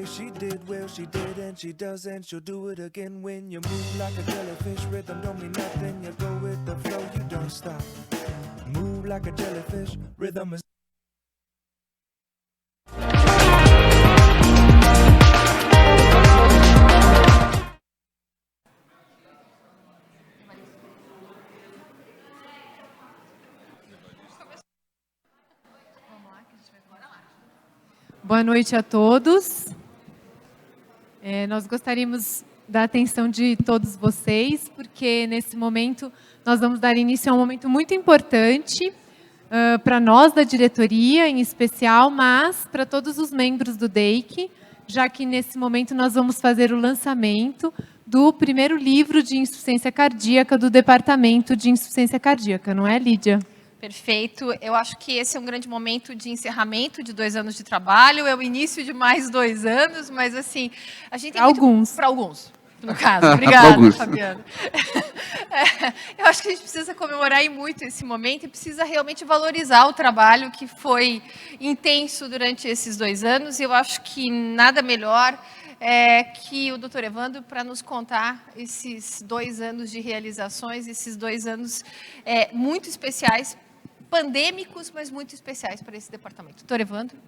she did, well, she did, and she does, and she'll do it again. When you move like a jellyfish, rhythm don't mean nothing. You go with the flow, you don't stop. Move like a jellyfish, rhythm is. Boa noite a todos. Nós gostaríamos da atenção de todos vocês, porque nesse momento nós vamos dar início a um momento muito importante para nós da diretoria, em especial, mas para todos os membros do DEIC, já que nesse momento nós vamos fazer o lançamento do primeiro livro de insuficiência cardíaca do Departamento de Insuficiência Cardíaca, não é, Lídia? Perfeito. Eu acho que esse é um grande momento de encerramento de 2 anos de trabalho, é o início de mais 2 anos, mas assim, a gente tem Para alguns, no caso. Obrigada, Fabiana. Eu acho que a gente precisa comemorar muito esse momento e precisa realmente valorizar o trabalho que foi intenso durante esses 2 anos, e eu acho que nada melhor que o Dr. Evandro para nos contar esses 2 anos de realizações, esses 2 anos muito especiais, pandêmicos, mas muito especiais para esse departamento. Dr. Evandro.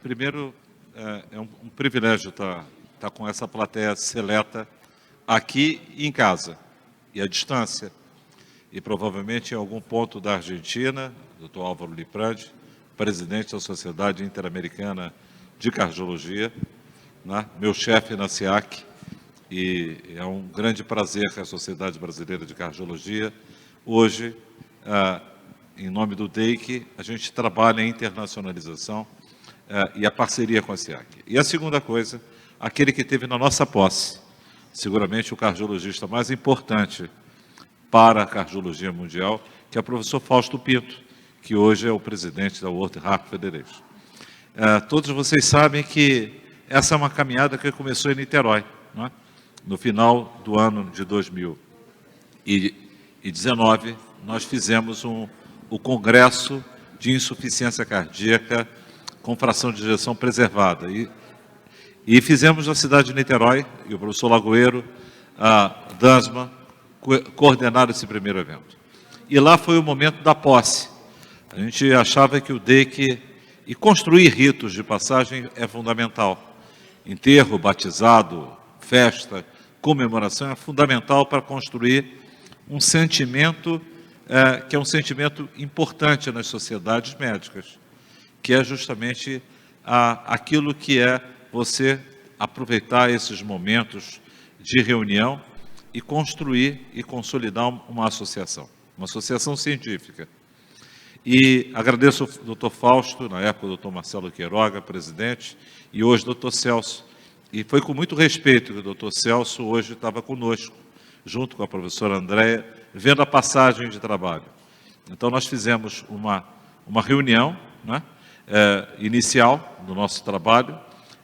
Primeiro, é um privilégio estar com essa plateia seleta aqui e em casa, e à distância, e provavelmente em algum ponto da Argentina, Dr. Álvaro Liprandi, presidente da Sociedade Interamericana de Cardiologia, né? Meu chefe na SIAC, e é um grande prazer que a Sociedade Brasileira de Cardiologia, hoje, em nome do DEIC, a gente trabalha em internacionalização e a parceria com a SIAC. E a segunda coisa, aquele que teve na nossa posse, seguramente o cardiologista mais importante para a cardiologia mundial, que é o professor Fausto Pinto, que hoje é o presidente da World Heart Federation. Todos vocês sabem que essa é uma caminhada que começou em Niterói, não é? No final do ano de 2019, nós fizemos o Congresso de Insuficiência Cardíaca com fração de ejeção preservada. E fizemos na cidade de Niterói, e o professor Lagoeiro, a Dansma, coordenaram esse primeiro evento. E lá foi o momento da posse. A gente achava que o DEIC, e construir ritos de passagem é fundamental. Enterro, batizado, festa, comemoração é fundamental para construir um sentimento que é um sentimento importante nas sociedades médicas, que é justamente aquilo que é você aproveitar esses momentos de reunião e construir e consolidar uma associação científica. E agradeço ao Dr. Fausto, na época o Dr. Marcelo Queiroga, presidente, e hoje o Dr. Celso. E foi com muito respeito que o Dr. Celso hoje estava conosco, junto com a professora Andréia, vendo a passagem de trabalho. Então, nós fizemos uma reunião, né, inicial do nosso trabalho,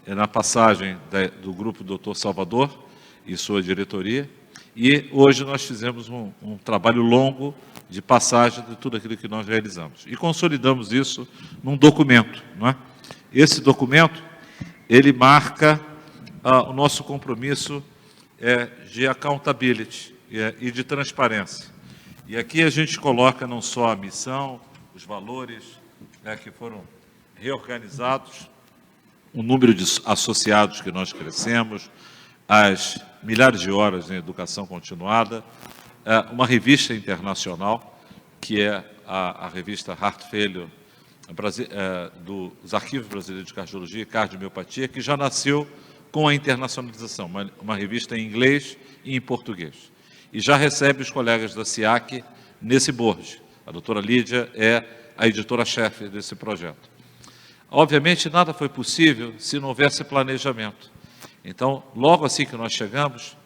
na passagem do grupo Dr. Salvador e sua diretoria, e hoje nós fizemos um trabalho longo de passagem de tudo aquilo que nós realizamos. E consolidamos isso num documento, não é? Esse documento, ele marca o nosso compromisso de accountability e de transparência. E aqui a gente coloca não só a missão, os valores que foram reorganizados, o número de associados que nós crescemos, as milhares de horas em educação continuada, uma revista internacional, que é a revista Heart Failure, dos Arquivos Brasileiros de Cardiologia e Cardiomiopatia, que já nasceu com a internacionalização, uma revista em inglês e em português. E já recebe os colegas da SIAC nesse board. A doutora Lídia é a editora-chefe desse projeto. Obviamente, nada foi possível se não houvesse planejamento. Então, logo assim que nós chegamos,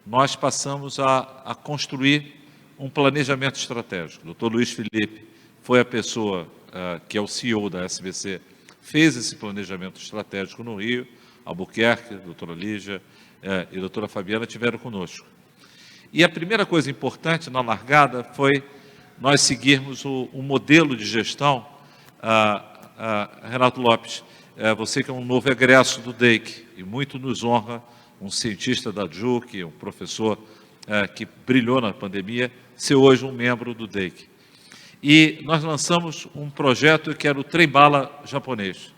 nós passamos a construir um planejamento estratégico. O Dr. Luiz Felipe foi a pessoa que é o CEO da SBC, fez esse planejamento estratégico no Rio, Albuquerque, a doutora Lígia e a doutora Fabiana tiveram conosco. E a primeira coisa importante na largada foi nós seguirmos o modelo de gestão, Renato Lopes, você que é um novo egresso do DEIC, e muito nos honra um cientista da JUC, um professor que brilhou na pandemia, ser hoje um membro do DEIC. E nós lançamos um projeto que era o trem-bala japonês.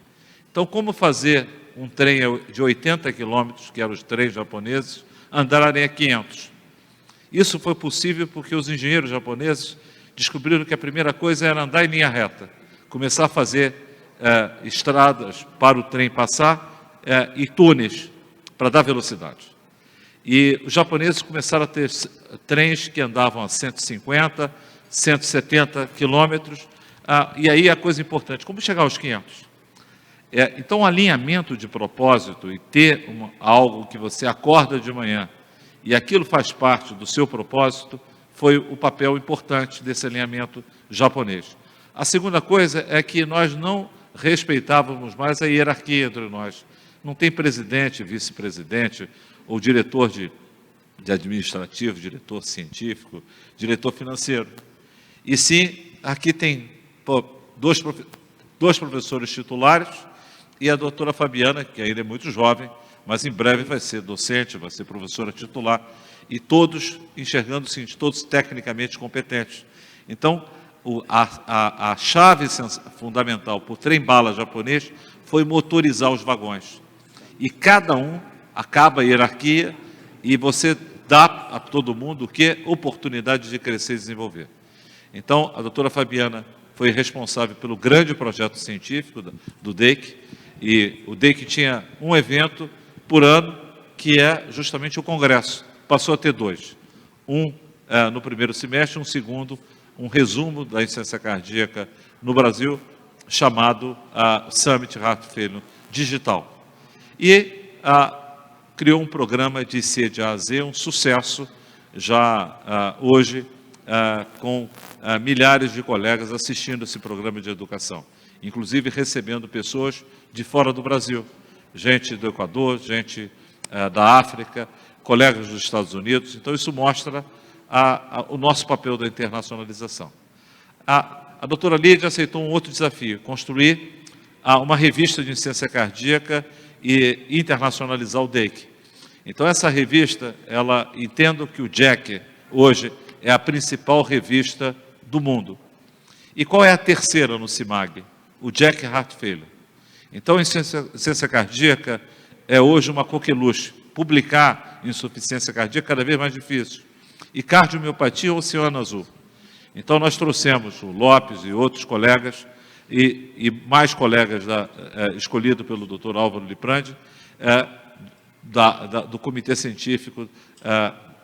Então, como fazer um trem de 80 quilômetros, que eram os trens japoneses, andarem a 500? Isso foi possível porque os engenheiros japoneses descobriram que a primeira coisa era andar em linha reta, começar a fazer estradas para o trem passar e túneis para dar velocidade. E os japoneses começaram a ter trens que andavam a 150, 170 quilômetros, e aí a coisa importante, como chegar aos 500? Então, o alinhamento de propósito e ter algo que você acorda de manhã e aquilo faz parte do seu propósito, foi o papel importante desse alinhamento japonês. A segunda coisa é que nós não respeitávamos mais a hierarquia entre nós. Não tem presidente, vice-presidente, ou diretor de administrativo, diretor científico, diretor financeiro. E sim, aqui tem dois professores titulares e a doutora Fabiana, que ainda é muito jovem, mas em breve vai ser docente, vai ser professora titular, e todos enxergando-se, todos tecnicamente competentes. Então, a chave fundamental para o trem-bala japonês foi motorizar os vagões. E cada um acaba a hierarquia e você dá a todo mundo o que? Oportunidade de crescer e desenvolver. Então, a doutora Fabiana foi responsável pelo grande projeto científico do DEIC, e o DEIC tinha um evento por ano, que é justamente o congresso. Passou a ter 2. Um no primeiro semestre, um segundo, um resumo da insuficiência cardíaca no Brasil, chamado Summit Heart Failure Digital. E criou um programa de C de A a Z, um sucesso, já hoje, com milhares de colegas assistindo esse programa de educação, inclusive recebendo pessoas de fora do Brasil, gente do Equador, gente da África, colegas dos Estados Unidos. Então, isso mostra o nosso papel da internacionalização. A doutora Lídia aceitou um outro desafio, construir uma revista de insuficiência cardíaca e internacionalizar o DEIC. Então, essa revista, entendo que o JACC, hoje, é a principal revista do mundo. E qual é a terceira no CIMAG? O JACC Heart Failure. Então, a insuficiência cardíaca é hoje uma coqueluche. Publicar insuficiência cardíaca é cada vez mais difícil. E cardiomiopatia, oceano azul. Então, nós trouxemos o Lopes e outros colegas, e mais colegas escolhidos pelo Dr. Álvaro Liprandi, do Comitê Científico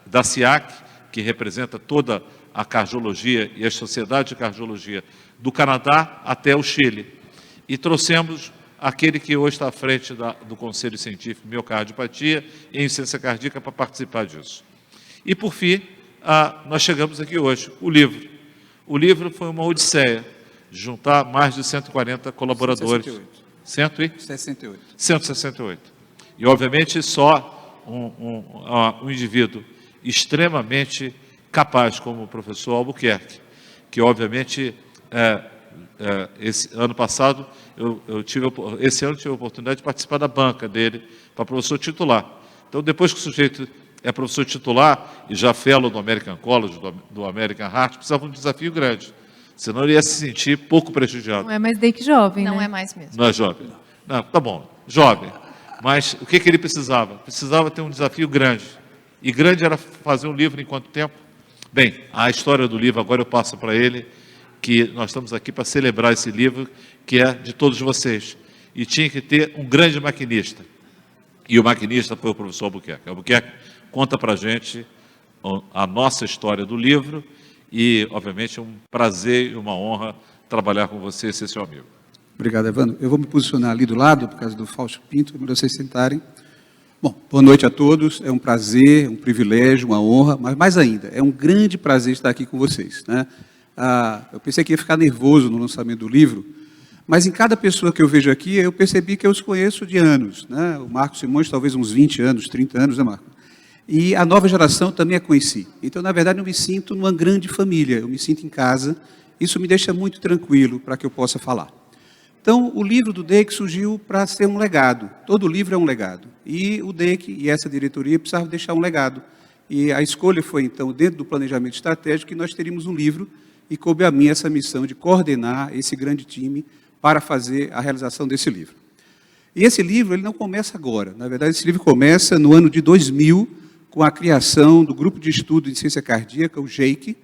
da CIAC, que representa toda a cardiologia e a Sociedade de Cardiologia do Canadá até o Chile. E trouxemos aquele que hoje está à frente do Conselho Científico Miocardiopatia e Insuficiência Cardíaca para participar disso. E, por fim, nós chegamos aqui hoje, o livro. O livro foi uma odisseia, de juntar mais de 140 colaboradores. 168. 168. E, obviamente, só um indivíduo extremamente capaz, como o professor Albuquerque, que, obviamente, esse ano passado, esse ano tive a oportunidade de participar da banca dele para professor titular. Então, depois que o sujeito é professor titular e já fellow do American College, do American Heart, precisava de um desafio grande. Senão ele ia se sentir pouco prestigiado. Não é mais DEIC jovem, Não né? é mais mesmo. Não é jovem. Não, tá bom, jovem. Mas o que ele precisava? Precisava ter um desafio grande. E grande era fazer um livro em quanto tempo? Bem, a história do livro, agora eu passo para ele, que nós estamos aqui para celebrar esse livro, que é de todos vocês. E tinha que ter um grande maquinista. E o maquinista foi o professor Albuquerque. Albuquerque conta para a gente a nossa história do livro e, obviamente, é um prazer e uma honra trabalhar com você e ser seu amigo. Obrigado, Evandro. Eu vou me posicionar ali do lado, por causa do Fausto Pinto, para vocês sentarem. Bom, boa noite a todos. É um prazer, um privilégio, uma honra, mas mais ainda, é um grande prazer estar aqui com vocês, né? Eu pensei que ia ficar nervoso no lançamento do livro, mas em cada pessoa que eu vejo aqui, eu percebi que eu os conheço de anos, né? O Marcos Simões, talvez uns 20 anos, 30 anos, né, Marcos? E a nova geração também a conheci. Então, na verdade, eu me sinto numa grande família, eu me sinto em casa. Isso me deixa muito tranquilo para que eu possa falar. Então, o livro do DEIC surgiu para ser um legado. Todo livro é um legado. E o DEIC e essa diretoria precisavam deixar um legado. E a escolha foi, então, dentro do planejamento estratégico, que nós teríamos um livro, e coube a mim essa missão de coordenar esse grande time para fazer a realização desse livro. E esse livro ele não começa agora. Na verdade, esse livro começa no ano de 2000, com a criação do Grupo de Estudo em Ciência Cardíaca, o GEIC,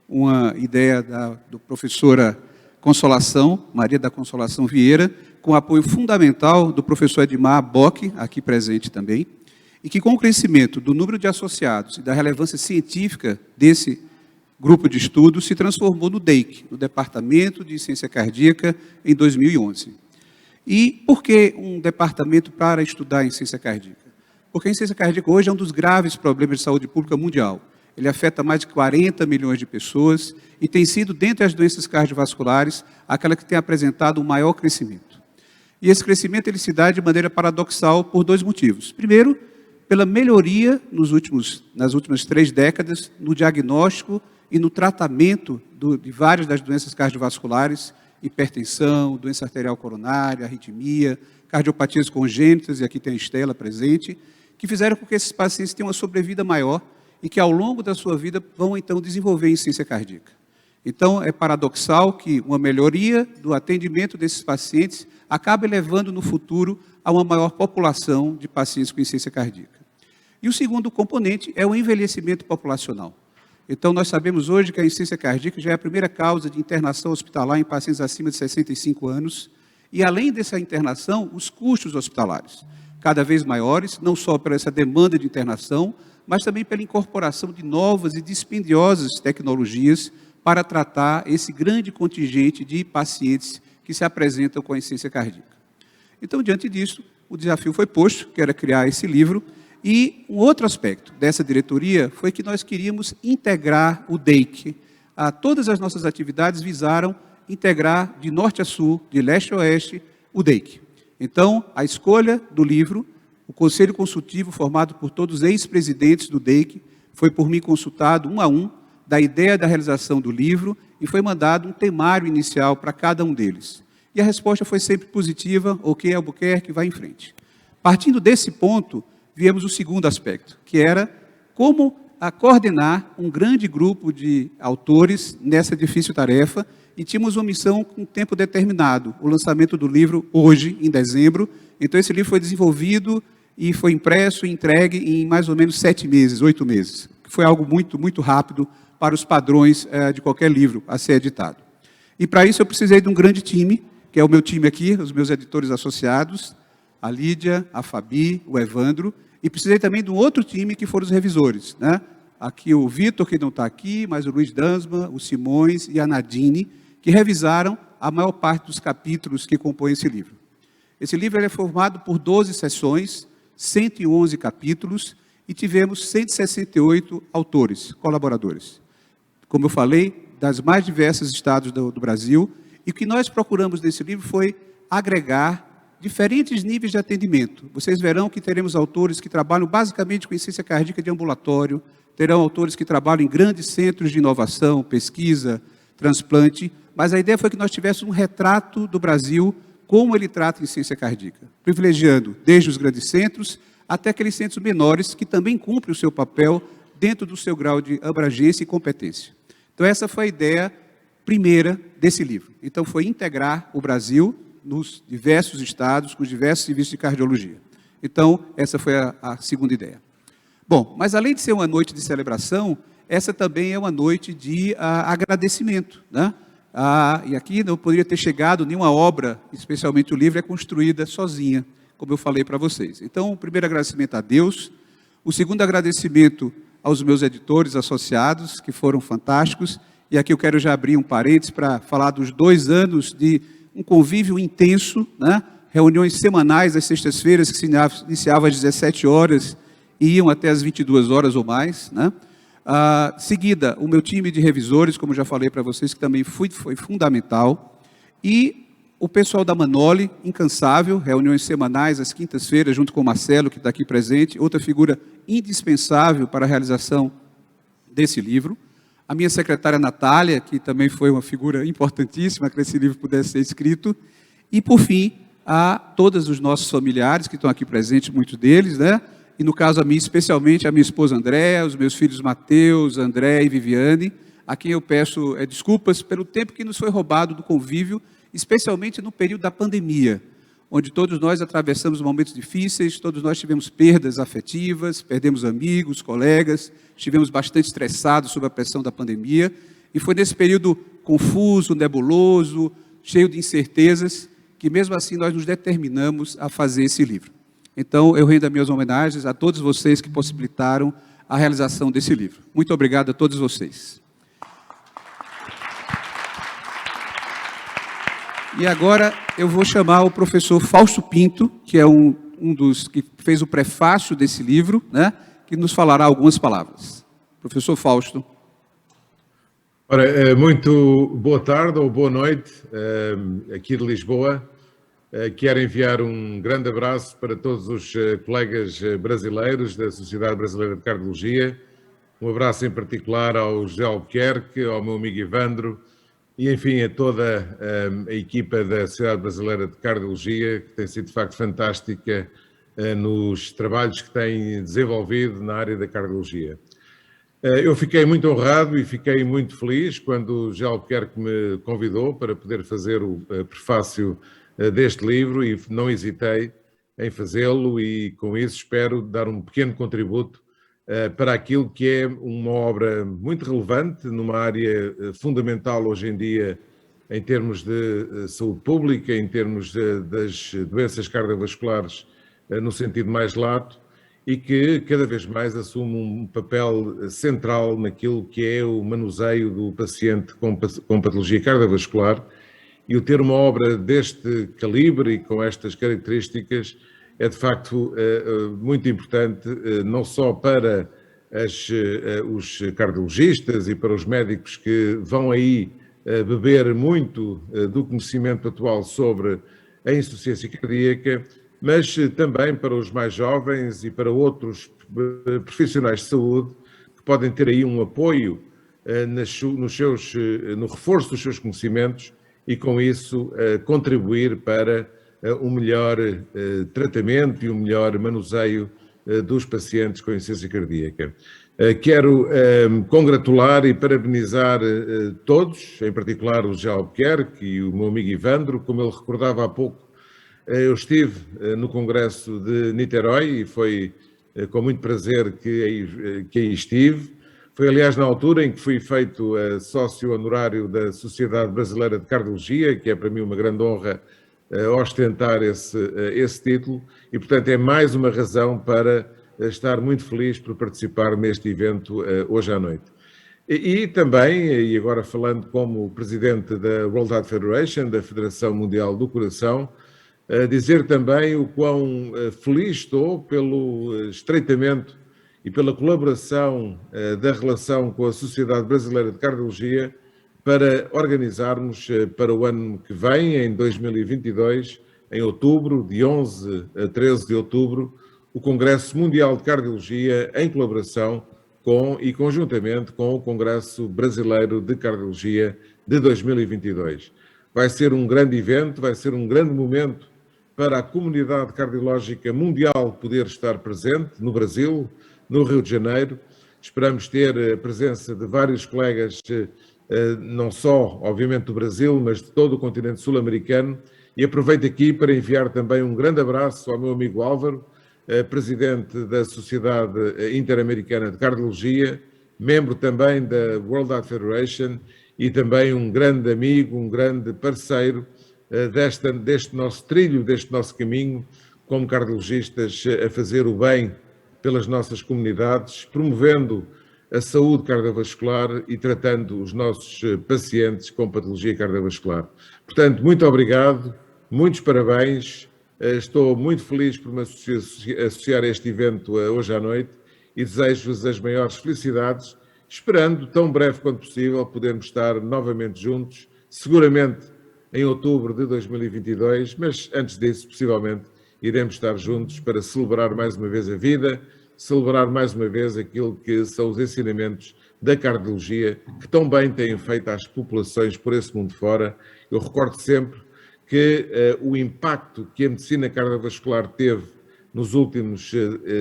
uma ideia do professora Consolação, Maria da Consolação Vieira, com apoio fundamental do professor Edmar Bock, aqui presente também, e que com o crescimento do número de associados e da relevância científica desse grupo de estudo se transformou no DEIC, no Departamento de Ciência Cardíaca, em 2011. E por que um departamento para estudar em ciência cardíaca? Porque a ciência cardíaca hoje é um dos graves problemas de saúde pública mundial. Ele afeta mais de 40 milhões de pessoas e tem sido, dentre as doenças cardiovasculares, aquela que tem apresentado o maior crescimento. E esse crescimento ele se dá de maneira paradoxal por dois motivos. Primeiro, pela melhoria nas últimas 3 décadas no diagnóstico e no tratamento de várias das doenças cardiovasculares, hipertensão, doença arterial coronária, arritmia, cardiopatias congênitas, e aqui tem a Estela presente, que fizeram com que esses pacientes tenham uma sobrevida maior e que ao longo da sua vida vão então desenvolver insuficiência cardíaca. Então é paradoxal que uma melhoria do atendimento desses pacientes acabe levando no futuro a uma maior população de pacientes com insuficiência cardíaca. E o segundo componente é o envelhecimento populacional. Então, nós sabemos hoje que a insuficiência cardíaca já é a primeira causa de internação hospitalar em pacientes acima de 65 anos, e além dessa internação, os custos hospitalares, cada vez maiores, não só por essa demanda de internação, mas também pela incorporação de novas e dispendiosas tecnologias para tratar esse grande contingente de pacientes que se apresentam com a insuficiência cardíaca. Então, diante disso, o desafio foi posto, que era criar esse livro. E um outro aspecto dessa diretoria foi que nós queríamos integrar o DEIC. Todas as nossas atividades visaram integrar de norte a sul, de leste a oeste, o DEIC. Então, a escolha do livro, o conselho consultivo formado por todos os ex-presidentes do DEIC, foi por mim consultado um a um, da ideia da realização do livro, e foi mandado um temário inicial para cada um deles. E a resposta foi sempre positiva: ok, Albuquerque, vai em frente. Partindo desse ponto, viemos o segundo aspecto, que era como coordenar um grande grupo de autores nessa difícil tarefa, e tínhamos uma missão com tempo determinado, o lançamento do livro hoje, em dezembro. Então esse livro foi desenvolvido e foi impresso e entregue em mais ou menos 7 meses, 8 meses, que foi algo muito, muito rápido para os padrões de qualquer livro a ser editado. E para isso eu precisei de um grande time, que é o meu time aqui, os meus editores associados, a Lídia, a Fabi, o Evandro, e precisei também de um outro time que foram os revisores, né? Aqui o Vitor, que não está aqui, mas o Luiz Dansma, o Simões e a Nadine, que revisaram a maior parte dos capítulos que compõem esse livro. Esse livro ele é formado por 12 sessões, 111 capítulos, e tivemos 168 autores, colaboradores. Como eu falei, das mais diversos estados do Brasil, e o que nós procuramos nesse livro foi agregar diferentes níveis de atendimento. Vocês verão que teremos autores que trabalham basicamente com insuficiência cardíaca de ambulatório, terão autores que trabalham em grandes centros de inovação, pesquisa, transplante, mas a ideia foi que nós tivéssemos um retrato do Brasil, como ele trata a insuficiência cardíaca, privilegiando desde os grandes centros até aqueles centros menores que também cumprem o seu papel dentro do seu grau de abrangência e competência. Então essa foi a ideia primeira desse livro. Então foi integrar o Brasil nos diversos estados, com os diversos serviços de cardiologia. Então, essa foi a segunda ideia. Bom, mas além de ser uma noite de celebração, essa também é uma noite de agradecimento, né? E aqui não poderia ter chegado nenhuma obra, especialmente o livro, é construída sozinha, como eu falei para vocês. Então, o primeiro agradecimento a Deus, o segundo agradecimento aos meus editores associados, que foram fantásticos, e aqui eu quero já abrir um parênteses para falar dos 2 anos de um convívio intenso, né? Reuniões semanais às sextas-feiras, que se iniciavam às 17 horas e iam até às 22 horas ou mais, né? Seguida, o meu time de revisores, como já falei para vocês, que também foi fundamental, e o pessoal da Manoli, incansável, reuniões semanais às quintas-feiras, junto com o Marcelo, que está aqui presente, outra figura indispensável para a realização desse livro. A minha secretária Natália, que também foi uma figura importantíssima que esse livro pudesse ser escrito, E, por fim, a todos os nossos familiares que estão aqui presentes, muitos deles, né? E, no caso, a mim, especialmente, a minha esposa Andréa, os meus filhos Mateus, André e Viviane, a quem eu peço desculpas pelo tempo que nos foi roubado do convívio, especialmente no período da pandemia, onde todos nós atravessamos momentos difíceis, todos nós tivemos perdas afetivas, perdemos amigos, colegas, estivemos bastante estressados sob a pressão da pandemia, e foi nesse período confuso, nebuloso, cheio de incertezas, que mesmo assim nós nos determinamos a fazer esse livro. Então, eu rendo as minhas homenagens a todos vocês que possibilitaram a realização desse livro. Muito obrigado a todos vocês. E agora eu vou chamar o professor Fausto Pinto, que é um dos que fez o prefácio desse livro, né, que nos falará algumas palavras. Professor Fausto. Ora, muito boa tarde ou boa noite aqui de Lisboa. Quero enviar um grande abraço para todos os colegas brasileiros da Sociedade Brasileira de Cardiologia. Um abraço em particular ao José Albuquerque, ao meu amigo Evandro e, enfim, a toda a equipa da Sociedade Brasileira de Cardiologia, que tem sido, de facto, fantástica nos trabalhos que tem desenvolvido na área da cardiologia. Eu fiquei muito honrado e fiquei muito feliz quando o José Albuquerque me convidou para poder fazer o prefácio deste livro e não hesitei em fazê-lo e com isso espero dar um pequeno contributo para aquilo que é uma obra muito relevante numa área fundamental hoje em dia em termos de saúde pública, em termos das doenças cardiovasculares no sentido mais lato e que cada vez mais assume um papel central naquilo que é o manuseio do paciente com patologia cardiovascular. E o ter uma obra deste calibre e com estas características é, de facto, muito importante, não só para os cardiologistas e para os médicos que vão aí beber muito do conhecimento atual sobre a insuficiência cardíaca, mas também para os mais jovens e para outros profissionais de saúde que podem ter aí um apoio no reforço dos seus conhecimentos e, com isso, contribuir para um melhor tratamento e um melhor manuseio dos pacientes com insuficiência cardíaca. Quero congratular e parabenizar todos, em particular o José Albuquerque e o meu amigo Evandro. Como ele recordava há pouco, eu estive no Congresso de Niterói e foi com muito prazer que aí estive. Foi, aliás, na altura em que fui feito sócio honorário da Sociedade Brasileira de Cardiologia, que é para mim uma grande honra ostentar esse título, e, portanto, é mais uma razão para estar muito feliz por participar neste evento hoje à noite. E também, e agora falando como presidente da World Heart Federation, da Federação Mundial do Coração, dizer também o quão feliz estou pelo estreitamento e pela colaboração da relação com a Sociedade Brasileira de Cardiologia para organizarmos para o ano que vem, em 2022, em outubro, de 11 a 13 de outubro, o Congresso Mundial de Cardiologia em colaboração com e conjuntamente com o Congresso Brasileiro de Cardiologia de 2022. Vai ser um grande evento, vai ser um grande momento para a comunidade cardiológica mundial poder estar presente no Brasil, no Rio de Janeiro. Esperamos ter a presença de vários colegas, não só, obviamente, do Brasil, mas de todo o continente sul-americano. E aproveito aqui para enviar também um grande abraço ao meu amigo Álvaro, presidente da Sociedade Interamericana de Cardiologia, membro também da World Heart Federation e também um grande amigo, um grande parceiro deste nosso trilho, deste nosso caminho, como cardiologistas, a fazer o bem pelas nossas comunidades, promovendo a saúde cardiovascular e tratando os nossos pacientes com patologia cardiovascular. Portanto, muito obrigado, muitos parabéns, estou muito feliz por me associar a este evento hoje à noite e desejo-vos as maiores felicidades, esperando, tão breve quanto possível, podermos estar novamente juntos, seguramente em outubro de 2022, mas antes disso, possivelmente, iremos estar juntos para celebrar mais uma vez a vida, celebrar mais uma vez aquilo que são os ensinamentos da cardiologia, que tão bem têm feito às populações por esse mundo fora. Eu recordo sempre que o impacto que a medicina cardiovascular teve nos últimos,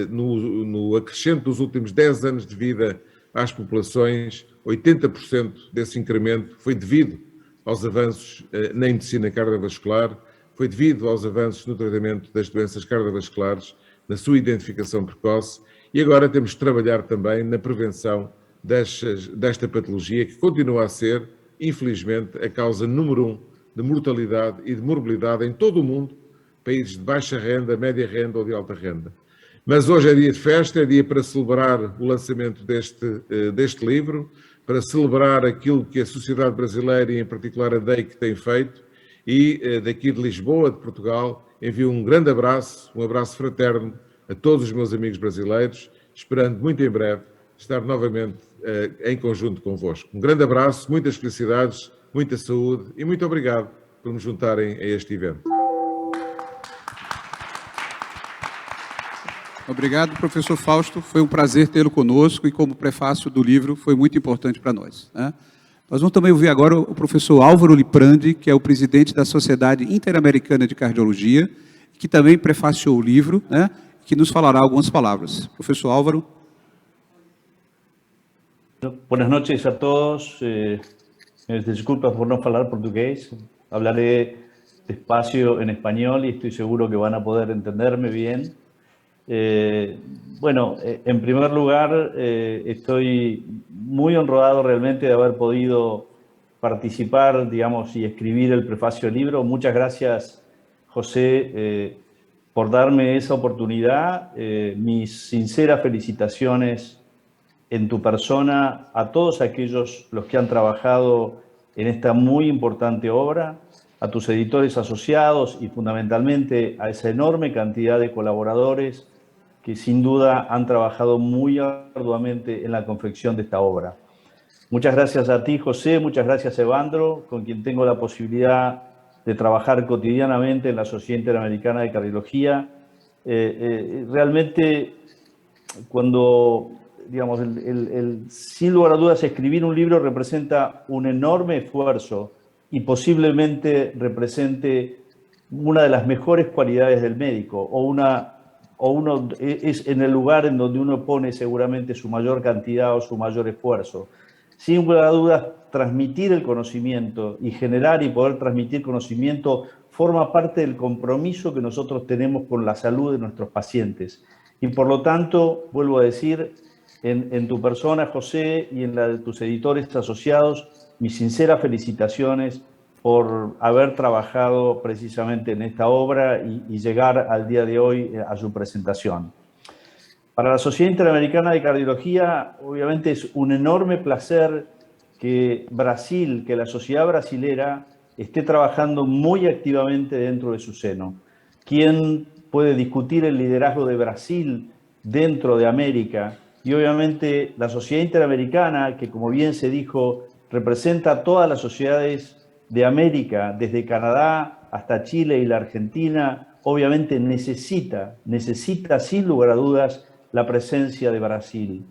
no acrescento dos últimos 10 anos de vida às populações, 80% desse incremento foi devido aos avanços na medicina cardiovascular, foi devido aos avanços no tratamento das doenças cardiovasculares, na sua identificação precoce, e agora temos de trabalhar também na prevenção desta patologia, que continua a ser, infelizmente, a causa número 1 de mortalidade e de morbilidade em todo o mundo, países de baixa renda, média renda ou de alta renda. Mas hoje é dia de festa, é dia para celebrar o lançamento deste livro, para celebrar aquilo que a sociedade brasileira e em particular a DEIC tem feito, e daqui de Lisboa, de Portugal, envio um grande abraço, um abraço fraterno a todos os meus amigos brasileiros, esperando muito em breve estar novamente em conjunto convosco. Um grande abraço, muitas felicidades, muita saúde e muito obrigado por me juntarem a este evento. Obrigado, professor Fausto. Foi um prazer tê-lo conosco e, como prefácio do livro, foi muito importante para nós, né? Nós vamos também ouvir agora o professor Álvaro Liprandi, que é o presidente da Sociedade Interamericana de Cardiologia, que também prefaciou o livro, né, que nos falará algumas palavras. Professor Álvaro. Buenas noches a todos. Disculpas por no hablar portugués. Hablaré despacio en español y estoy seguro que van a poder entenderme bien. Bueno, en primer lugar, estoy muy honrado realmente de haber podido participar, digamos, y escribir el prefacio del libro. Muchas gracias, José, por darme esa oportunidad. Mis sinceras felicitaciones en tu persona a todos aquellos los que han trabajado en esta muy importante obra, a tus editores asociados y fundamentalmente a esa enorme cantidad de colaboradores que sin duda han trabajado muy arduamente en la confección de esta obra. Muchas gracias a ti, José, muchas gracias, Evandro, con quien tengo la posibilidad de trabajar cotidianamente en la Sociedad Interamericana de Cardiología. Realmente, cuando, digamos, sin lugar a dudas, escribir un libro representa un enorme esfuerzo y posiblemente represente una de las mejores cualidades del médico o uno es en el lugar en donde uno pone seguramente su mayor cantidad o su mayor esfuerzo. Sin lugar a dudas, transmitir el conocimiento y generar y poder transmitir conocimiento forma parte del compromiso que nosotros tenemos con la salud de nuestros pacientes. Y por lo tanto, vuelvo a decir, en tu persona, José, y en la de tus editores asociados, mis sinceras felicitaciones por haber trabajado precisamente en esta obra y llegar al día de hoy a su presentación. Para la Sociedad Interamericana de Cardiología, obviamente es un enorme placer que Brasil, que la sociedad brasilera esté trabajando muy activamente dentro de su seno. ¿Quién puede discutir el liderazgo de Brasil dentro de América? Y obviamente la Sociedad Interamericana, que como bien se dijo, representa a todas las sociedades de América, desde Canadá hasta Chile y la Argentina, obviamente necesita sin lugar a dudas la presencia de Brasil.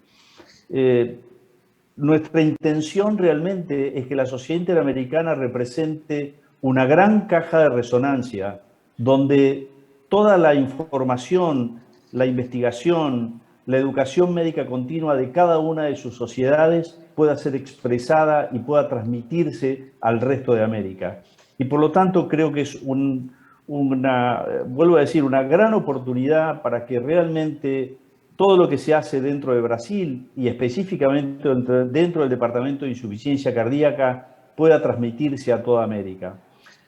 Nuestra intención realmente es que la Sociedad Interamericana represente una gran caja de resonancia donde toda la información, la investigación, la educación médica continua de cada una de sus sociedades pueda ser expresada y pueda transmitirse al resto de América. Y por lo tanto creo que es vuelvo a decir, una gran oportunidad para que realmente todo lo que se hace dentro de Brasil y específicamente dentro del Departamento de Insuficiencia Cardíaca pueda transmitirse a toda América.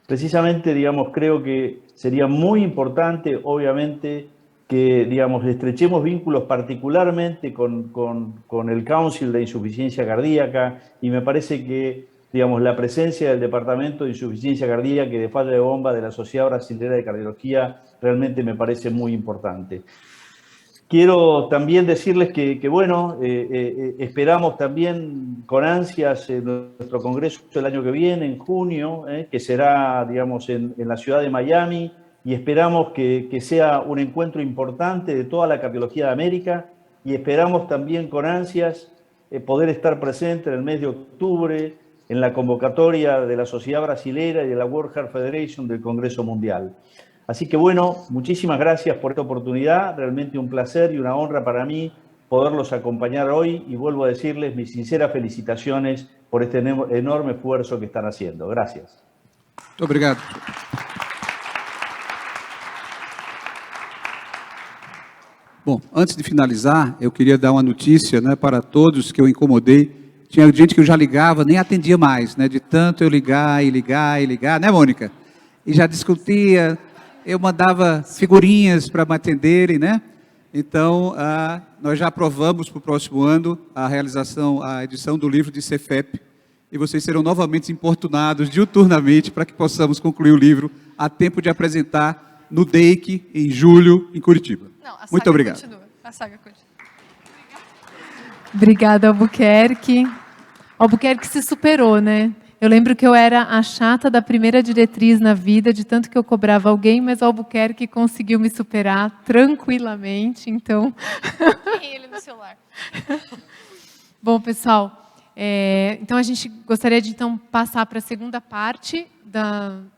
Precisamente, digamos, creo que sería muy importante, obviamente, que, digamos, estrechemos vínculos particularmente con el Council de Insuficiencia Cardíaca y me parece que, digamos, la presencia del Departamento de Insuficiencia Cardíaca y de Falla de Bomba de la Sociedad Brasilera de Cardiología realmente me parece muy importante. Quiero también decirles que bueno, esperamos también con ansias nuestro congreso el año que viene, en junio, que será, digamos, en la ciudad de Miami, y esperamos que sea un encuentro importante de toda la cardiología de América, y esperamos también con ansias poder estar presente en el mes de octubre en la convocatoria de la Sociedad Brasilera y de la World Heart Federation del Congreso Mundial. Así que bueno, muchísimas gracias por esta oportunidad, realmente un placer y una honra para mí poderlos acompañar hoy y vuelvo a decirles mis sinceras felicitaciones por este enorme esfuerzo que están haciendo. Gracias. Muito obrigado. Bom, antes de finalizar, eu queria dar uma notícia, né, para todos que eu incomodei. Tinha gente que eu já ligava, nem atendia mais, né, de tanto eu ligar e ligar e ligar, né, Mônica? E já discutia, eu mandava figurinhas para me atenderem, né? Então, nós já aprovamos para o próximo ano a edição do livro de Cefep, e vocês serão novamente importunados diuturnamente para que possamos concluir o livro a tempo de apresentar no DEIC em julho, em Curitiba. Não, Muito obrigado. Continua. A saga continua. Obrigada, Albuquerque. Albuquerque se superou, né? Eu lembro que eu era a chata da primeira diretriz na vida, de tanto que eu cobrava alguém, mas o Albuquerque conseguiu me superar tranquilamente, então... Ele no celular. Bom, pessoal, então a gente gostaria de então passar para a segunda parte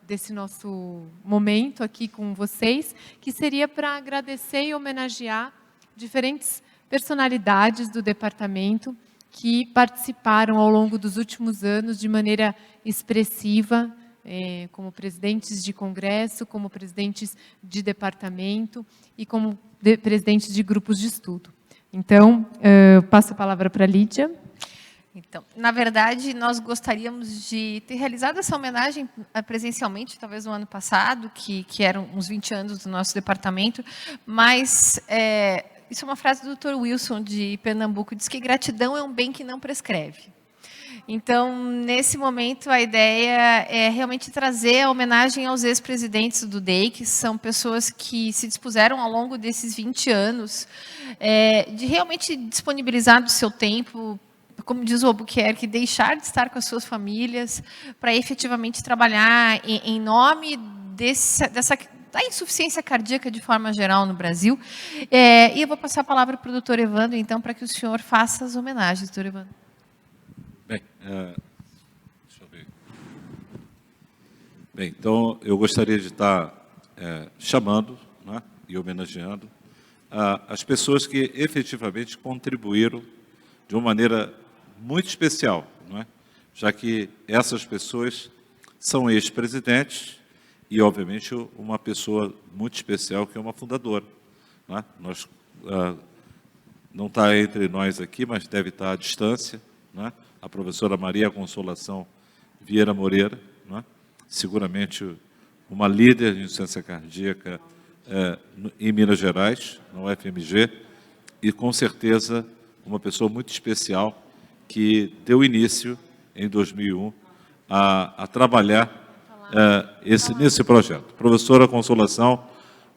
desse nosso momento aqui com vocês, que seria para agradecer e homenagear diferentes personalidades do departamento que participaram ao longo dos últimos anos de maneira expressiva, como presidentes de congresso, como presidentes de departamento e como presidentes de grupos de estudo. Então, passo a palavra para a Lídia. Então, na verdade, nós gostaríamos de ter realizado essa homenagem presencialmente, talvez no ano passado, que eram uns 20 anos do nosso departamento, mas isso é uma frase do Dr. Wilson, de Pernambuco, diz que gratidão é um bem que não prescreve. Então, nesse momento, a ideia é realmente trazer a homenagem aos ex-presidentes do DEIC, que são pessoas que se dispuseram ao longo desses 20 anos de realmente disponibilizar do seu tempo, como diz o Albuquerque, deixar de estar com as suas famílias para efetivamente trabalhar em nome da insuficiência cardíaca de forma geral no Brasil. E eu vou passar a palavra para o Dr. Evandro, então, para que o senhor faça as homenagens, Dr. Evandro. Bem, deixa eu ver. Bem, então, eu gostaria de estar chamando, né, e homenageando as pessoas que efetivamente contribuíram de uma maneira muito especial, não é? Já que essas pessoas são ex-presidentes e, obviamente, uma pessoa muito especial que é uma fundadora. Não é? Não está entre nós aqui, mas deve estar à distância, não é? A professora Maria Consolação Vieira Moreira, não é? Seguramente uma líder de insuficiência cardíaca em Minas Gerais, no UFMG, e com certeza uma pessoa muito especial que deu início, em 2001, a trabalhar nesse projeto. Professora Consolação,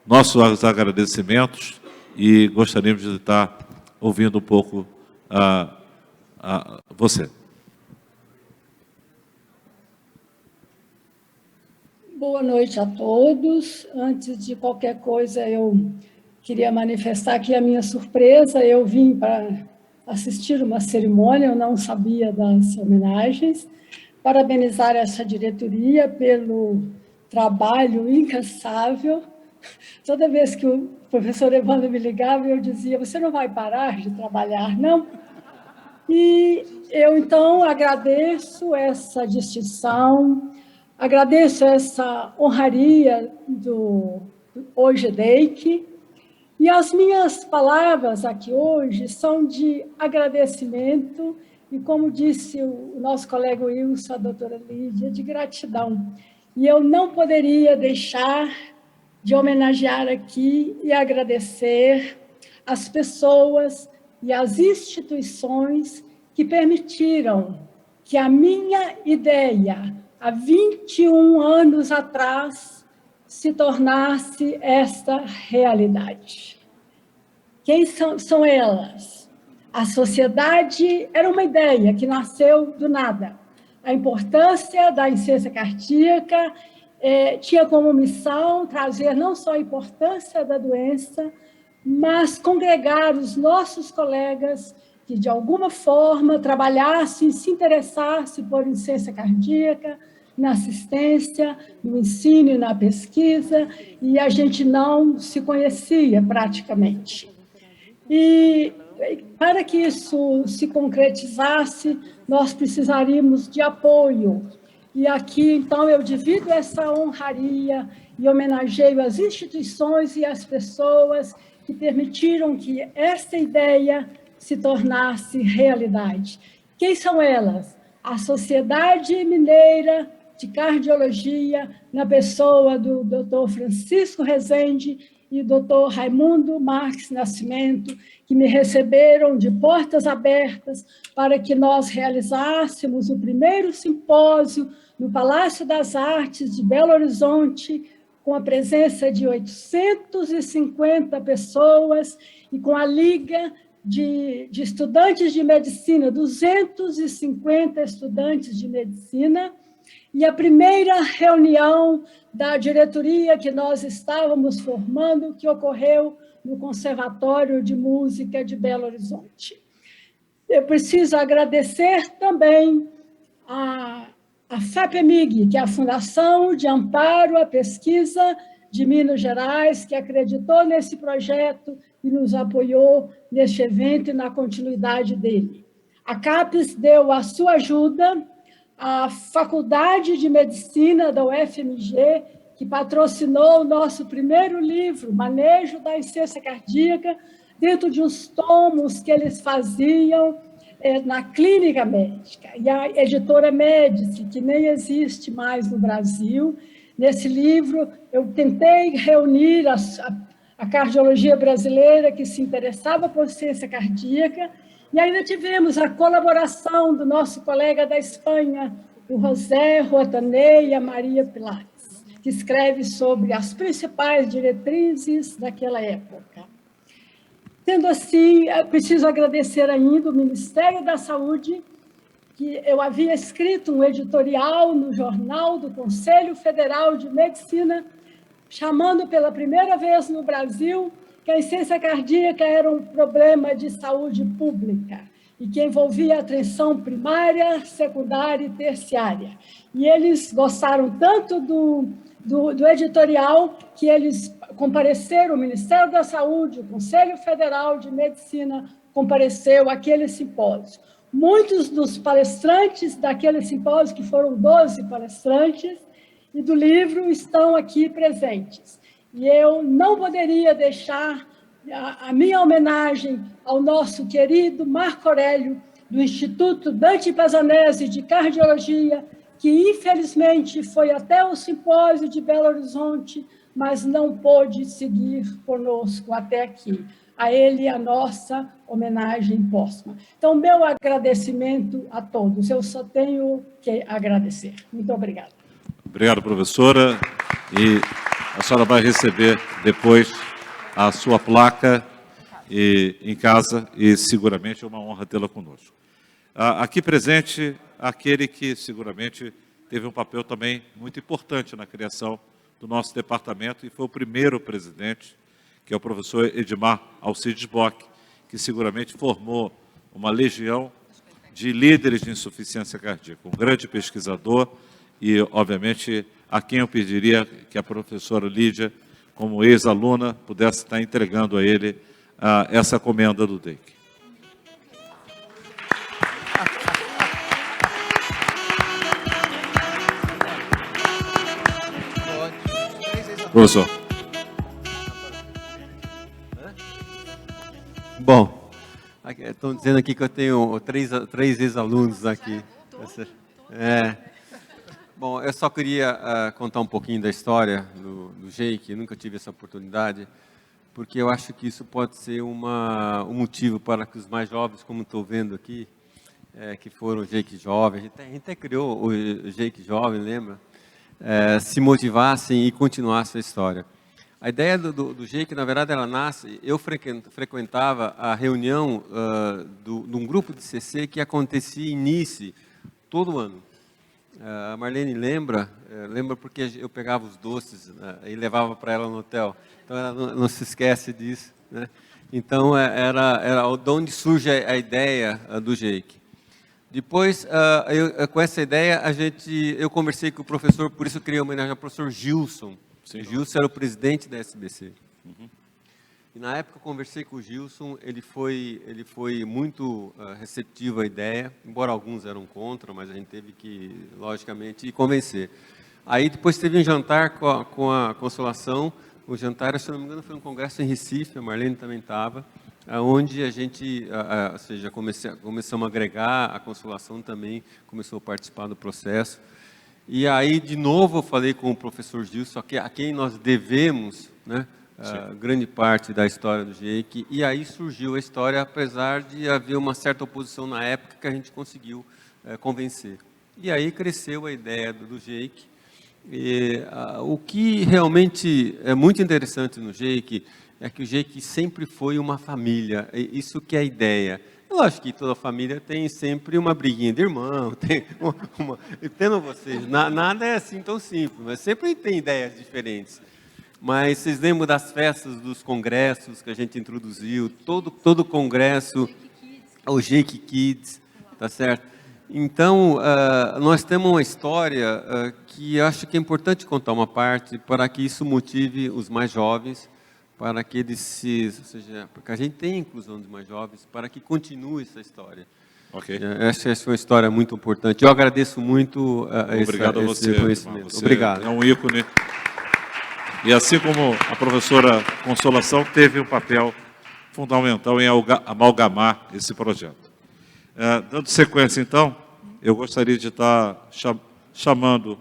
nossos agradecimentos e gostaríamos de estar ouvindo um pouco você. Boa noite a todos. Antes de qualquer coisa, eu queria manifestar aqui a minha surpresa. Eu vim para assistir uma cerimônia, eu não sabia das homenagens. Parabenizar essa diretoria pelo trabalho incansável. Toda vez que o professor Evandro me ligava, eu dizia, você não vai parar de trabalhar, não? E eu, então, agradeço essa distinção, agradeço essa honraria do Hoje DEIC, e as minhas palavras aqui hoje são de agradecimento e, como disse o nosso colega Wilson, a doutora Lídia, de gratidão. E eu não poderia deixar de homenagear aqui e agradecer as pessoas e as instituições que permitiram que a minha ideia, há 21 anos atrás, se tornasse esta realidade. Quem são elas? A sociedade era uma ideia que nasceu do nada. A importância da insuficiência cardíaca tinha como missão trazer não só a importância da doença, mas congregar os nossos colegas que, de alguma forma, trabalhasse, se interessasse por insuficiência cardíaca, na assistência, no ensino e na pesquisa, e a gente não se conhecia praticamente. E para que isso se concretizasse, nós precisaríamos de apoio. E aqui, então, eu divido essa honraria e homenageio as instituições e as pessoas que permitiram que essa ideia se tornasse realidade. Quem são elas? A Sociedade Mineira de Cardiologia, na pessoa do Dr. Francisco Rezende e Dr. Raimundo Marques Nascimento, que me receberam de portas abertas para que nós realizássemos o primeiro simpósio no Palácio das Artes de Belo Horizonte, com a presença de 850 pessoas e com a Liga de estudantes de medicina, 250 estudantes de medicina, e a primeira reunião da diretoria que nós estávamos formando, que ocorreu no Conservatório de Música de Belo Horizonte. Eu preciso agradecer também a FAPEMIG, que é a Fundação de Amparo à Pesquisa de Minas Gerais, que acreditou nesse projeto e nos apoiou neste evento e na continuidade dele. A CAPES deu a sua ajuda, a Faculdade de Medicina da UFMG, que patrocinou o nosso primeiro livro, Manejo da Insuficiência Cardíaca, dentro de uns tomos que eles faziam na clínica médica. E a editora Médici, que nem existe mais no Brasil. Nesse livro, eu tentei reunir a cardiologia brasileira que se interessava por ciência cardíaca, e ainda tivemos a colaboração do nosso colega da Espanha, o José Rotanei e a Maria Pilates, que escreve sobre as principais diretrizes daquela época. Sendo assim, preciso agradecer ainda o Ministério da Saúde, que eu havia escrito um editorial no jornal do Conselho Federal de Medicina, chamando pela primeira vez no Brasil que a insuficiência cardíaca era um problema de saúde pública e que envolvia atenção primária, secundária e terciária. E eles gostaram tanto do editorial que eles compareceram, o Ministério da Saúde, o Conselho Federal de Medicina compareceu àquele simpósio. Muitos dos palestrantes daquele simpósio, que foram 12 palestrantes, e do livro estão aqui presentes. E eu não poderia deixar a minha homenagem ao nosso querido Marco Aurélio, do Instituto Dante Pazanese de Cardiologia, que infelizmente foi até o simpósio de Belo Horizonte, mas não pôde seguir conosco até aqui. A ele a nossa homenagem póstuma. Então, meu agradecimento a todos. Eu só tenho que agradecer. Muito obrigada. Obrigado, professora. E a senhora vai receber depois a sua placa em casa e seguramente é uma honra tê-la conosco. Aqui presente, aquele que seguramente teve um papel também muito importante na criação do nosso departamento e foi o primeiro presidente, que é o professor Edmar Alcides Bock, que seguramente formou uma legião de líderes de insuficiência cardíaca, um grande pesquisador e, obviamente, a quem eu pediria que a professora Lídia, como ex-aluna, pudesse estar entregando a ele essa comenda do DEIC. Professor. Bom, estão dizendo aqui que eu tenho três ex-alunos aqui. Bom, eu só queria contar um pouquinho da história do Jake, eu nunca tive essa oportunidade, porque eu acho que isso pode ser um motivo para que os mais jovens, como estou vendo aqui, que foram o Jake jovem, a gente até criou o Jake jovem, lembra? Se motivassem e continuassem a história. A ideia do Jake, na verdade, ela nasce... Eu frequentava a reunião de um grupo de CC que acontecia em Nice todo ano. A Marlene lembra porque eu pegava os doces e levava para ela no hotel. Então, ela não se esquece disso, né? Então, era de onde surge a ideia do Jake. Depois, com essa ideia, eu conversei com o professor, por isso eu queria homenagem ao professor Gilson. Sim. Gilson era o presidente da SBC. Uhum. E na época eu conversei com o Gilson, ele foi muito receptivo à ideia, embora alguns eram contra, mas a gente teve que, logicamente, convencer. Aí depois teve um jantar com a Consolação. O jantar, se não me engano, foi um congresso em Recife, a Marlene também estava, onde a gente, ou seja, começamos a agregar, a Consolação também começou a participar do processo. E aí, de novo, eu falei com o professor Gilson, a quem nós devemos, né, grande parte da história do Jake, e aí surgiu a história, apesar de haver uma certa oposição na época que a gente conseguiu convencer. E aí cresceu a ideia do Jake. O que realmente é muito interessante no Jake é que o Jake sempre foi uma família, isso que é a ideia. Eu acho que toda família tem sempre uma briguinha de irmão, entendo vocês, nada é assim tão simples, mas sempre tem ideias diferentes. Mas vocês lembram das festas, dos congressos que a gente introduziu, todo congresso, o Jake Kids, tá certo? Então, nós temos uma história que eu acho que é importante contar uma parte para que isso motive os mais jovens, para que eles ou seja, porque a gente tem a inclusão dos mais jovens, para que continue essa história. Ok. Essa é uma história muito importante. Eu agradeço muito Obrigado a você, esse conhecimento. você Obrigado. É um ícone. E assim como a professora Consolação teve um papel fundamental em amalgamar esse projeto. Dando sequência, então, eu gostaria de estar chamando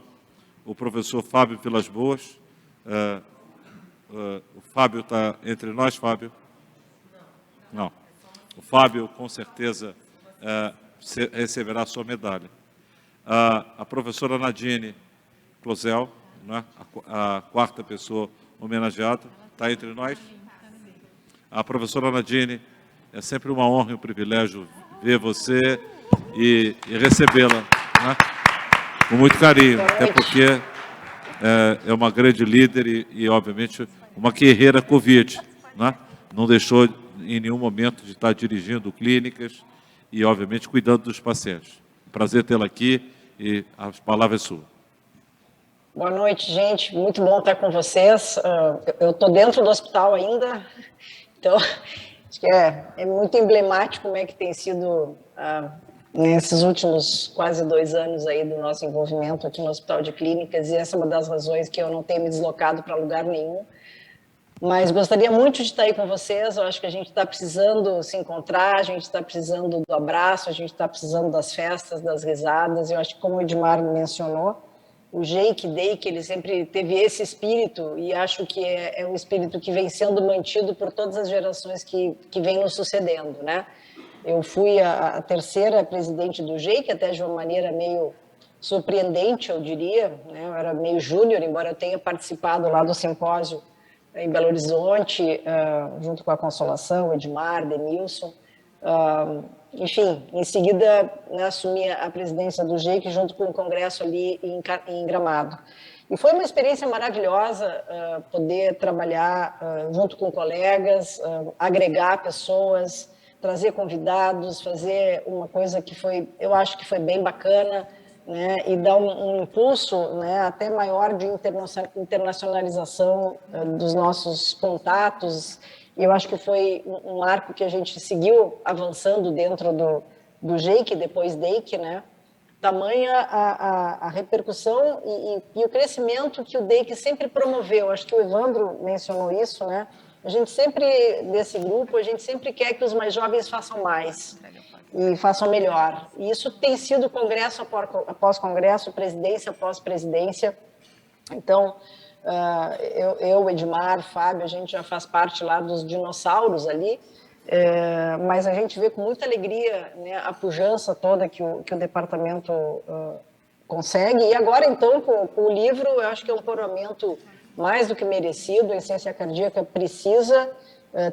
o professor Fábio Vilas Boas. O Fábio está entre nós, Fábio? Não. O Fábio, com certeza, receberá a sua medalha. A professora Nadine Clozel, né, a quarta pessoa homenageada, está entre nós. A professora Nadine, é sempre uma honra e um privilégio ver você e recebê-la, né, com muito carinho, até porque é uma grande líder e obviamente, uma guerreira Covid, né? Não deixou em nenhum momento de estar dirigindo clínicas e, obviamente, cuidando dos pacientes. Prazer tê-la aqui e as palavras suas. Boa noite, gente. Muito bom estar com vocês. Eu estou dentro do hospital ainda, então acho que é muito emblemático como é que tem sido nesses últimos quase 2 anos aí do nosso envolvimento aqui no Hospital de Clínicas, e essa é uma das razões que eu não tenho me deslocado para lugar nenhum. Mas gostaria muito de estar aí com vocês. Eu acho que a gente está precisando se encontrar, a gente está precisando do abraço, a gente está precisando das festas, das risadas. Eu acho que, como o Edmar mencionou, o Jake Day, ele sempre teve esse espírito, e acho que é um espírito que vem sendo mantido por todas as gerações que vêm nos sucedendo, né? Eu fui a terceira presidente do Jake, até de uma maneira meio surpreendente, eu diria, né? Eu era meio júnior, embora eu tenha participado lá do simpósio em Belo Horizonte, junto com a Consolação, Edmar, Denilson. Enfim, em seguida, né, assumi a presidência do Jake junto com o congresso ali em Gramado. E foi uma experiência maravilhosa poder trabalhar junto com colegas, agregar pessoas, trazer convidados, fazer uma coisa que eu acho que foi bem bacana, né, e dar um impulso, né, até maior de internacionalização dos nossos contatos. E eu acho que foi um marco que a gente seguiu avançando dentro do Jake, depois DEIC, né? Tamanha a repercussão e o crescimento que o DEIC sempre promoveu. Acho que o Evandro mencionou isso, né? A gente sempre, desse grupo, a gente sempre quer que os mais jovens façam mais e façam melhor. E isso tem sido congresso após congresso, presidência após presidência. Então, eu, Edmar, Fábio, a gente já faz parte lá dos dinossauros ali, mas a gente vê com muita alegria, né, a pujança toda que o departamento consegue. E agora, então, com o livro, eu acho que é um coroamento mais do que merecido. A Essência Cardíaca precisa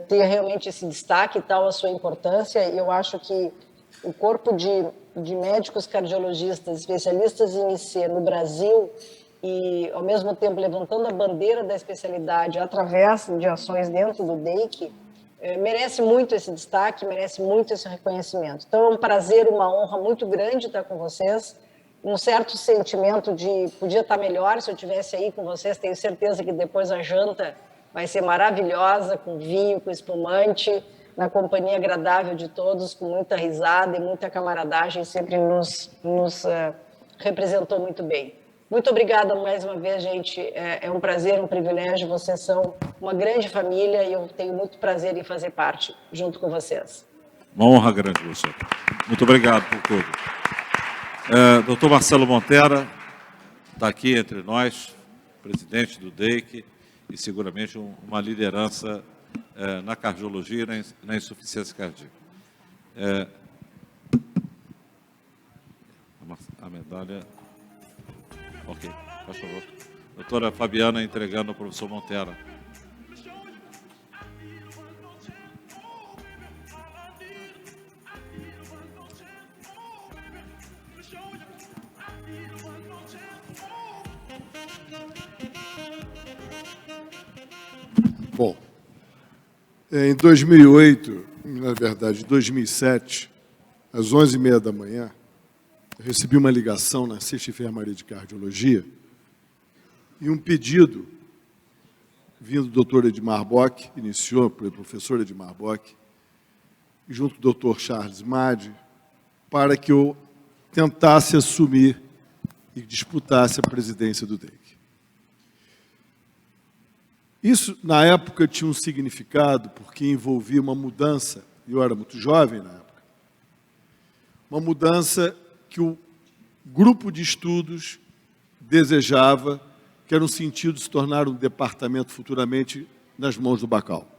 ter realmente esse destaque e tal a sua importância. E eu acho que o corpo de médicos cardiologistas, especialistas em IC no Brasil, e, ao mesmo tempo, levantando a bandeira da especialidade através de ações dentro do DEIC, merece muito esse destaque, merece muito esse reconhecimento. Então, é um prazer, uma honra muito grande estar com vocês, um certo sentimento de podia estar melhor se eu estivesse aí com vocês, tenho certeza que depois a janta vai ser maravilhosa, com vinho, com espumante, na companhia agradável de todos, com muita risada e muita camaradagem, sempre nos representou muito bem. Muito obrigada mais uma vez, gente. É um prazer, um privilégio. Vocês são uma grande família e eu tenho muito prazer em fazer parte junto com vocês. Uma honra grande, Lúcia. Muito obrigado por tudo. Doutor Marcelo Montera está aqui entre nós, presidente do DEIC, e seguramente uma liderança na cardiologia e na insuficiência cardíaca. A medalha... Ok, por favor. Doutora Fabiana entregando ao professor Montera. Bom, em 2008, na verdade, em 2007, às 11h30 da manhã, eu recebi uma ligação na 6ª Enfermaria de Cardiologia e um pedido vindo do doutor Edmar Bock, iniciou pelo professor Edmar Bock, junto do doutor Charles Madi, para que eu tentasse assumir e disputasse a presidência do DEIC. Isso, na época, tinha um significado, porque envolvia uma mudança, e eu era muito jovem na época, uma mudança que o grupo de estudos desejava, que era no sentido de se tornar um departamento futuramente nas mãos do Bacal.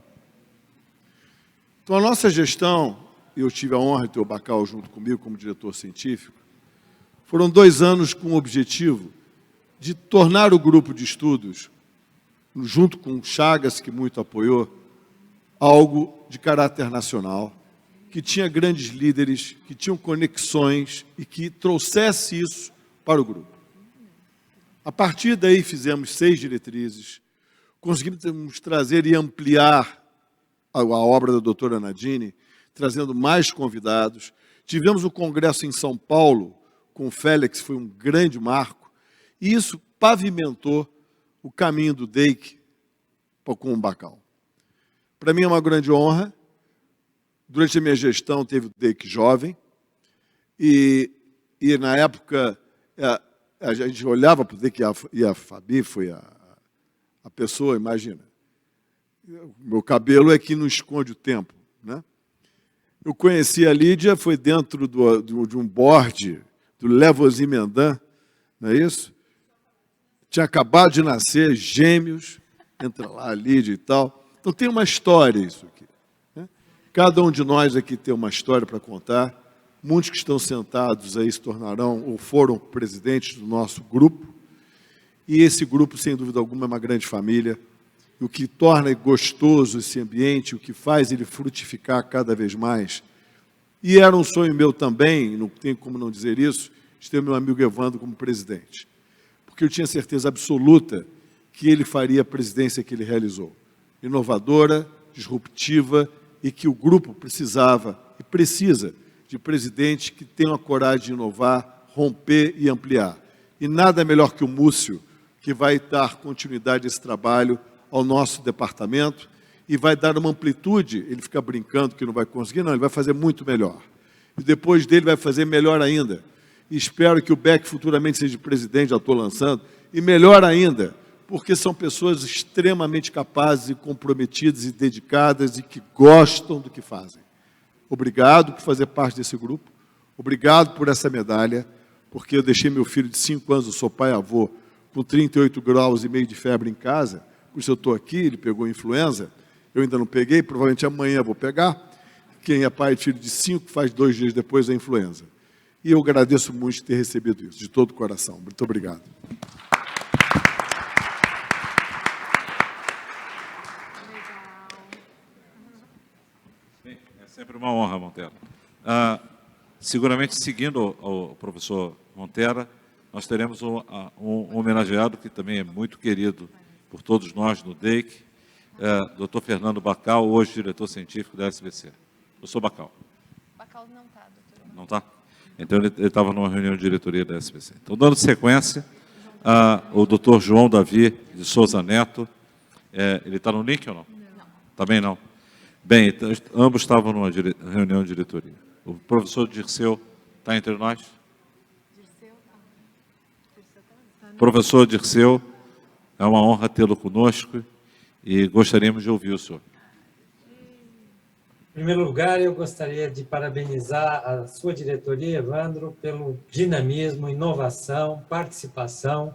Então, a nossa gestão, eu tive a honra de ter o Bacal junto comigo como diretor científico, foram 2 anos com o objetivo de tornar o grupo de estudos, junto com o Chagas, que muito apoiou, algo de caráter nacional, que tinha grandes líderes, que tinham conexões e que trouxesse isso para o grupo. A partir daí fizemos 6 diretrizes, conseguimos trazer e ampliar a obra da doutora Nadine, trazendo mais convidados. Tivemos um congresso em São Paulo, com o Félix, foi um grande marco, e isso pavimentou o caminho do DEIC com o Bacal. Para mim é uma grande honra. Durante a minha gestão teve o DEIC jovem, e na época a gente olhava para o DEIC, e a Fabi foi a pessoa, imagina, meu cabelo é que não esconde o tempo, né? Eu conheci a Lídia, foi dentro de um board do Levozin-Mendan, não é isso? Tinha acabado de nascer, gêmeos, entra lá a Lídia e tal. Então tem uma história isso aqui, né? Cada um de nós aqui tem uma história para contar. Muitos que estão sentados aí se tornarão ou foram presidentes do nosso grupo. E esse grupo, sem dúvida alguma, é uma grande família. E o que torna gostoso esse ambiente, o que faz ele frutificar cada vez mais. E era um sonho meu também, não tem como não dizer isso, de ter meu amigo Evandro como presidente. Porque eu tinha certeza absoluta que ele faria a presidência que ele realizou. Inovadora, disruptiva, e que o grupo precisava e precisa de presidente que tenha a coragem de inovar, romper e ampliar. E nada melhor que o Múcio, que vai dar continuidade a esse trabalho ao nosso departamento e vai dar uma amplitude. Ele fica brincando que não vai conseguir, não, ele vai fazer muito melhor. E depois dele vai fazer melhor ainda. E espero que o Beck futuramente seja presidente, já estou lançando, e melhor ainda, porque são pessoas extremamente capazes e comprometidas e dedicadas e que gostam do que fazem. Obrigado por fazer parte desse grupo, obrigado por essa medalha, porque eu deixei meu filho de 5 anos, eu sou pai e avô, com 38 graus e meio de febre em casa, por isso eu estou aqui, ele pegou influenza, eu ainda não peguei, provavelmente amanhã vou pegar. Quem é pai de filho de 5 faz 2 dias depois a influenza. E eu agradeço muito de ter recebido isso, de todo o coração. Muito obrigado. É sempre uma honra, Montera. Seguramente, seguindo o professor Montera, nós teremos um homenageado que também é muito querido por todos nós no DEIC, Dr. Fernando Bacal, hoje diretor científico da SBC. Professor Bacal. Bacal não está, doutor. Não está? Então, ele estava numa reunião de diretoria da SBC. Então, dando sequência, o doutor João Davi de Souza Neto, ele está no link ou não? Não. Também não. Bem, então, ambos estavam numa reunião de diretoria. O professor Dirceu está entre nós? Professor Dirceu, é uma honra tê-lo conosco e gostaríamos de ouvir o senhor. Em primeiro lugar, eu gostaria de parabenizar a sua diretoria, Evandro, pelo dinamismo, inovação, participação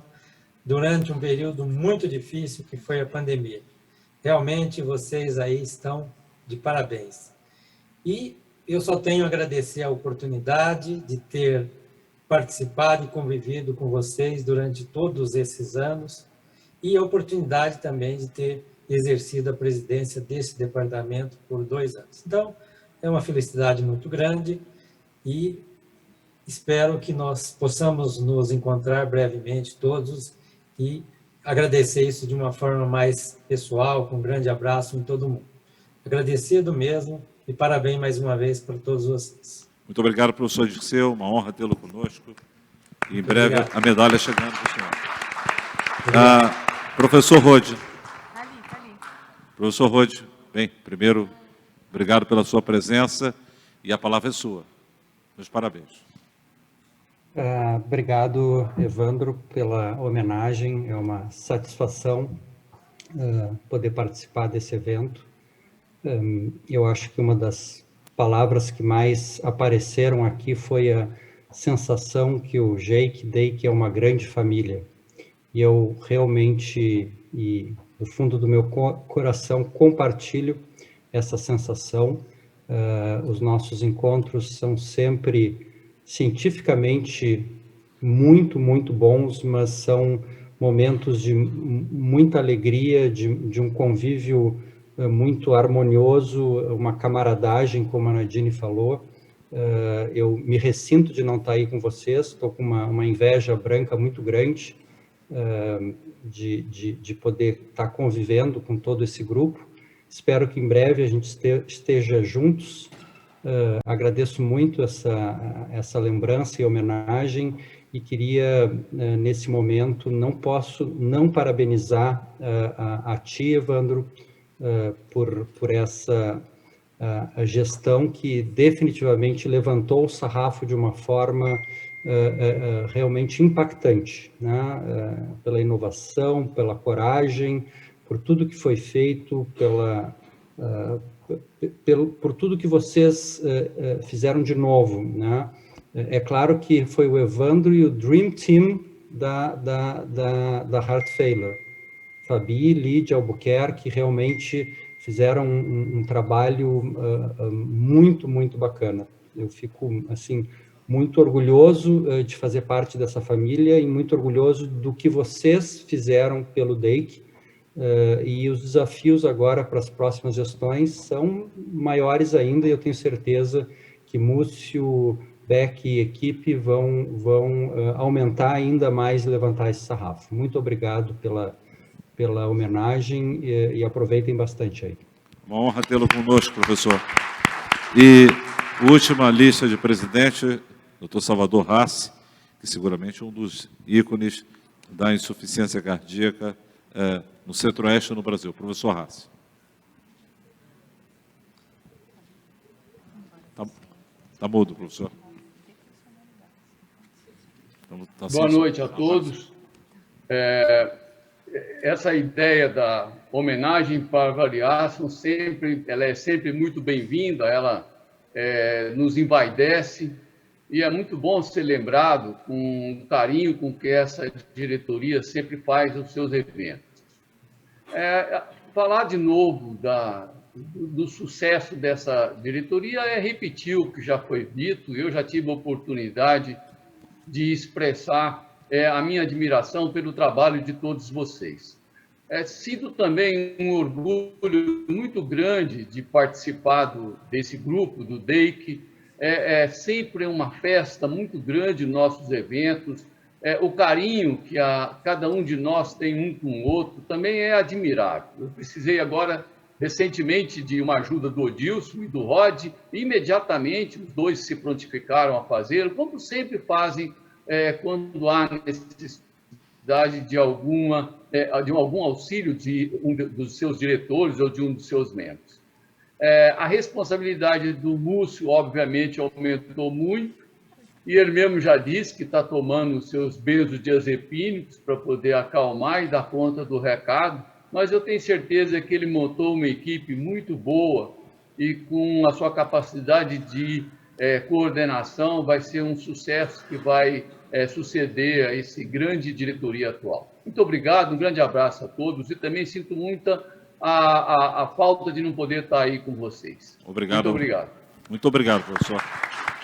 durante um período muito difícil que foi a pandemia. Realmente, vocês aí estão de parabéns. E eu só tenho a agradecer a oportunidade de ter participado e convivido com vocês durante todos esses anos e a oportunidade também de ter exercido a presidência desse departamento por 2 anos. Então, é uma felicidade muito grande e espero que nós possamos nos encontrar brevemente todos e agradecer isso de uma forma mais pessoal, com um grande abraço em todo mundo. Agradecido mesmo e parabéns mais uma vez para todos vocês. Muito obrigado, professor Dirceu, uma honra tê-lo conosco. E em breve a medalha chegando para o senhor. Professor Rode. Professor Rode, bem, primeiro, obrigado pela sua presença e a palavra é sua. Meus parabéns. Obrigado, Evandro, pela homenagem. É uma satisfação poder participar desse evento. Eu acho que uma das palavras que mais apareceram aqui foi a sensação que o Jake Dake é uma grande família. E eu realmente, e do fundo do meu coração, compartilho essa sensação. Os nossos encontros são sempre cientificamente muito, muito bons, mas são momentos de muita alegria, de um convívio muito harmonioso, uma camaradagem, como a Nadine falou. Eu me ressinto de não estar aí com vocês, estou com uma inveja branca muito grande de poder estar convivendo com todo esse grupo. Espero que em breve a gente esteja juntos. Agradeço muito essa lembrança e homenagem e queria, nesse momento, não posso não parabenizar a ti, Evandro, por essa a gestão que definitivamente levantou o sarrafo de uma forma realmente impactante, né? Pela inovação, pela coragem, por tudo que foi feito, por tudo que vocês fizeram de novo, né? É claro que foi o Evandro e o Dream Team da Heart Failure. Fabi, Lídia, Albuquerque, realmente fizeram um trabalho muito, muito bacana. Eu fico, assim, muito orgulhoso de fazer parte dessa família e muito orgulhoso do que vocês fizeram pelo DEIC. E os desafios agora para as próximas gestões são maiores ainda, e eu tenho certeza que Múcio, Beck e equipe vão aumentar ainda mais e levantar esse sarrafo. Muito obrigado pela homenagem e aproveitem bastante aí. Uma honra tê-lo conosco, professor. E última lista de presidente, Dr. Salvador Rassi, que seguramente é um dos ícones da insuficiência cardíaca no Centro-Oeste no Brasil. Professor Rassi. Está mudo, professor. Boa noite a todos. Essa ideia da homenagem para variar ela é sempre muito bem-vinda, ela nos envaidece, e é muito bom ser lembrado com o carinho com que essa diretoria sempre faz os seus eventos. Falar de novo do sucesso dessa diretoria é repetir o que já foi dito. Eu já tive a oportunidade de expressar a minha admiração pelo trabalho de todos vocês. Sinto também um orgulho muito grande de participar desse grupo, do DEIC. É sempre uma festa muito grande nos nossos eventos. o carinho que cada um de nós tem um com o outro também é admirável. Eu precisei agora, recentemente, de uma ajuda do Odilson e do Rod, e imediatamente os dois se prontificaram a fazer, como sempre fazem quando há necessidade de algum auxílio de um dos seus diretores ou de um dos seus membros. A responsabilidade do Múcio, obviamente, aumentou muito, e ele mesmo já disse que está tomando os seus benzodiazepínicos para poder acalmar e dar conta do recado, mas eu tenho certeza que ele montou uma equipe muito boa e com a sua capacidade de coordenação vai ser um sucesso que vai suceder a esse grande diretoria atual. Muito obrigado, um grande abraço a todos e também sinto muita a falta de não poder estar aí com vocês. Obrigado. Muito obrigado. Muito obrigado, professor.